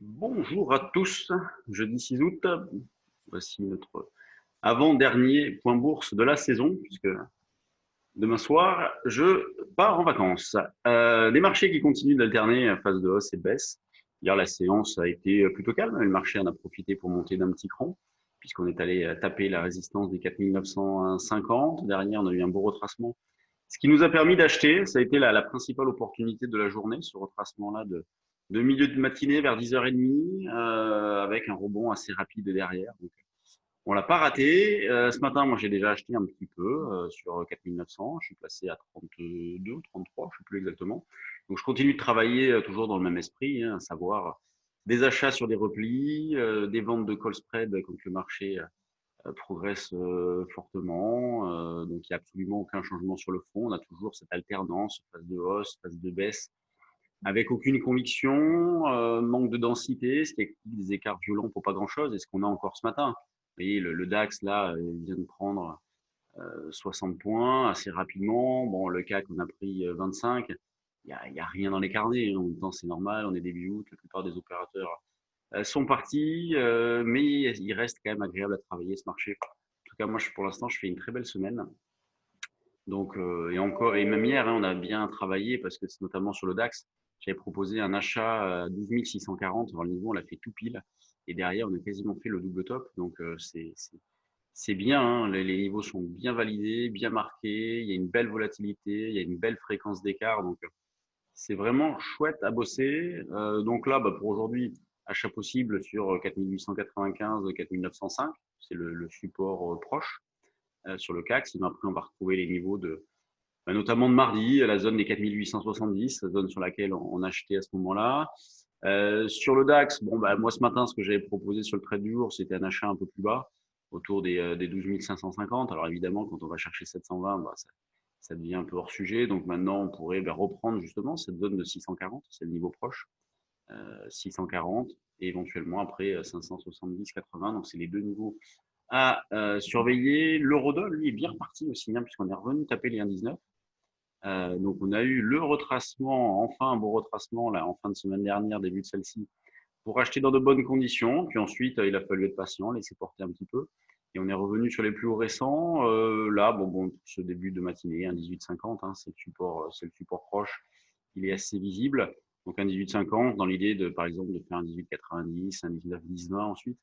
Bonjour à tous, jeudi 6 août, voici notre avant-dernier point bourse de la saison, puisque demain soir, je pars en vacances. Des marchés qui continuent d'alterner phase de hausse et de baisse. Hier, la séance a été plutôt calme, le marché en a profité pour monter d'un petit cran, puisqu'on est allé taper la résistance des 4950. Derrière, on a eu un beau retracement, ce qui nous a permis d'acheter. Ça a été la principale opportunité de la journée, ce retracement-là de milieu de matinée vers 10h30, avec un rebond assez rapide derrière. Donc, on l'a pas raté. Ce matin, moi, j'ai déjà acheté un petit peu sur 4900. Je suis passé à 32 ou 33, je sais plus exactement. Donc, je continue de travailler toujours dans le même esprit, hein, à savoir des achats sur des replis, des ventes de call spread quand le marché progresse fortement. Donc, il n'y a absolument aucun changement sur le fond. On a toujours cette alternance, phase de hausse, phase de baisse, avec aucune conviction, manque de densité, ce qui explique des écarts violents pour pas grand-chose. Et ce qu'on a encore ce matin. Vous voyez, le DAX, là, il vient de prendre 60 points assez rapidement. Bon, le CAC, on a pris 25. Il y a rien dans les carnets. En même temps, c'est normal. On est début août. La plupart des opérateurs sont partis. Mais il reste quand même agréable à travailler ce marché. En tout cas, moi, pour l'instant, je fais une très belle semaine. Donc, et encore, et même hier, hein, on a bien travaillé parce que c'est notamment sur le DAX. J'avais proposé un achat à 12 640. Alors, le niveau, on l'a fait tout pile. Et derrière, on a quasiment fait le double top. Donc, c'est bien, hein. Les niveaux sont bien validés, bien marqués. Il y a une belle volatilité, il y a une belle fréquence d'écart. Donc, c'est vraiment chouette à bosser. Donc là, pour aujourd'hui, achat possible sur 4895, 4905. C'est le support proche sur le CAC. Sinon, après, on va retrouver les niveaux notamment de mardi, la zone des 4870, la zone sur laquelle on achetait à ce moment-là. Sur le DAX, bon, moi ce matin, ce que j'avais proposé sur le trade du jour, c'était un achat un peu plus bas, autour des 12 550. Alors évidemment, quand on va chercher 720, ça devient un peu hors sujet. Donc maintenant, on pourrait reprendre justement cette zone de 640, c'est le niveau proche, 640, et éventuellement après 570, 80. Donc c'est les deux niveaux à surveiller. L'eurodoll, lui, est bien reparti aussi, hein, puisqu'on est revenu taper les 1,19. Donc on a eu le retracement, enfin un beau retracement là en fin de semaine dernière, début de celle-ci, pour acheter dans de bonnes conditions. Puis ensuite, il a fallu être patient, laisser porter un petit peu. Et on est revenu sur les plus hauts récents. Là, bon, ce début de matinée, un 18,50, hein, c'est le support proche. Il est assez visible. Donc un 18,50 dans l'idée de, par exemple, de faire un 18,90, un 19,10, 20 ensuite.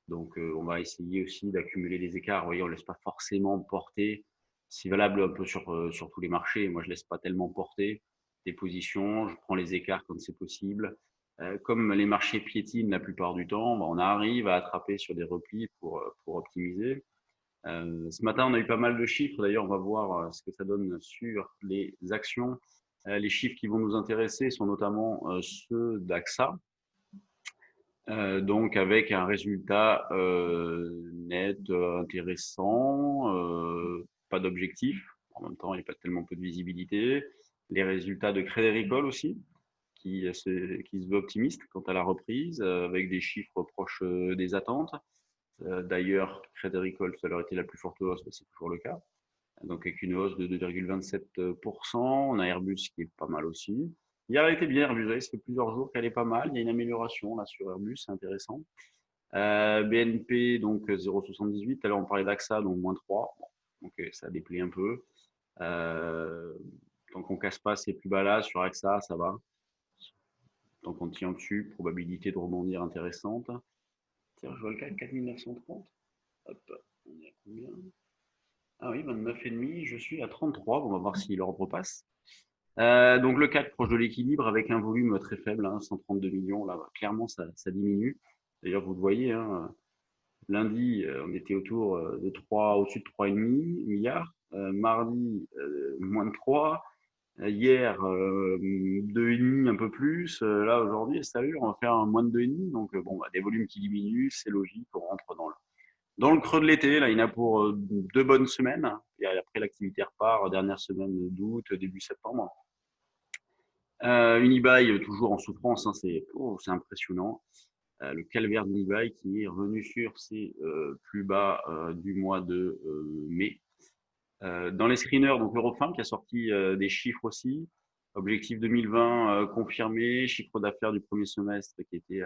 Donc, on va essayer aussi d'accumuler les écarts. Vous voyez, on ne laisse pas forcément porter. C'est valable un peu sur tous les marchés. Moi, je ne laisse pas tellement porter des positions. Je prends les écarts quand c'est possible. Comme les marchés piétinent la plupart du temps, on arrive à attraper sur des replis pour optimiser. Ce matin, on a eu pas mal de chiffres. D'ailleurs, on va voir ce que ça donne sur les actions. Les chiffres qui vont nous intéresser sont notamment ceux d'AXA, donc avec un résultat net intéressant, pas d'objectif. En même temps, il n'y a pas tellement peu de visibilité. Les résultats de Crédit Agricole aussi, qui se veut optimiste quant à la reprise, avec des chiffres proches des attentes. D'ailleurs, Crédit Agricole, ça leur été la plus forte hausse, c'est toujours le cas. Donc avec une hausse de 2,27%. On a Airbus qui est pas mal aussi. Hier, elle était bien Airbus, ça fait plusieurs jours qu'elle est pas mal. Il y a une amélioration là sur Airbus, c'est intéressant. BNP, donc 0,78. Alors on parlait d'AXA, donc -3. Bon, donc ça déplaît un peu. Euh, Tant qu'on casse pas ces plus bas là sur AXA, ça va. Tant qu'on tient dessus, probabilité de rebondir intéressante. Tiens, je vois le CAC 4930. Hop, on est à combien? Ah oui, 29,5, je suis à 33. Bon, on va voir si l'ordre passe. Donc le CAC proche de l'équilibre avec un volume très faible, hein, 132 millions. Là, clairement, ça diminue. D'ailleurs, vous le voyez, hein, lundi, on était autour de 3, au-dessus de 3,5 milliards. Mardi, moins de 3. Hier, 2,5, un peu plus. Là, aujourd'hui, ça on va faire un moins de 2,5. Donc, bon, des volumes qui diminuent, c'est logique. On rentre dans le creux de l'été. Là, il y en a pour 2 bonnes semaines. Et après, l'activité repart, dernière semaine d'août, début septembre. Unibail, toujours en souffrance, hein, c'est impressionnant. Le calvaire d'Unibail qui est revenu sur ses plus bas du mois de mai. Dans les screeners, donc Eurofin qui a sorti des chiffres aussi. Objectif 2020 confirmé, chiffre d'affaires du premier semestre qui était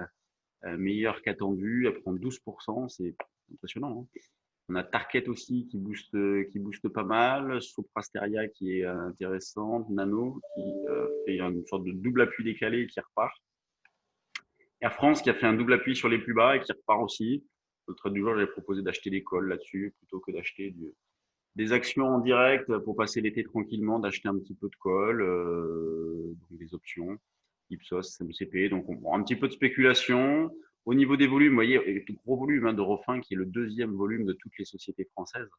meilleure qu'attendue, elle prend 12%, c'est impressionnant, hein. On a Target aussi qui booste pas mal, Soprasteria qui est intéressante, Nano qui fait une sorte de double appui décalé et qui repart. Air France qui a fait un double appui sur les plus bas et qui repart aussi. Le trade du jour, j'avais proposé d'acheter des calls là-dessus plutôt que d'acheter des actions en direct pour passer l'été tranquillement, d'acheter un petit peu de call, donc des options, Ipsos, MCP. Donc un petit peu de spéculation. Au niveau des volumes, vous voyez, le gros volume de Rofin qui est le deuxième volume de toutes les sociétés françaises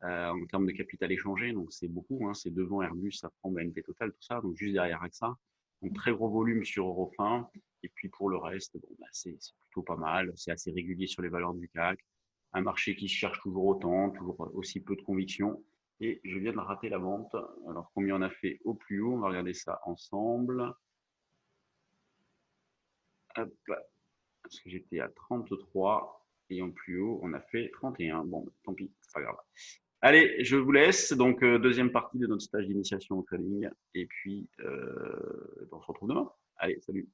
en termes de capital échangé. Donc c'est beaucoup, hein, c'est devant Airbus, Safran, BNP Total, tout ça. Donc juste derrière AXA. Donc très gros volume sur Eurofin. Et puis pour le reste, bon, bah, c'est plutôt pas mal. C'est assez régulier sur les valeurs du CAC. Un marché qui se cherche toujours autant, toujours aussi peu de conviction. Et je viens de rater la vente. Alors combien on a fait au plus haut? On va regarder ça ensemble. Hop, parce que j'étais à 33 et en plus haut, on a fait 31. Bon, tant pis, c'est pas grave. Allez, je vous laisse. Donc, deuxième partie de notre stage d'initiation au trading. Et puis, on se retrouve demain. Allez, salut.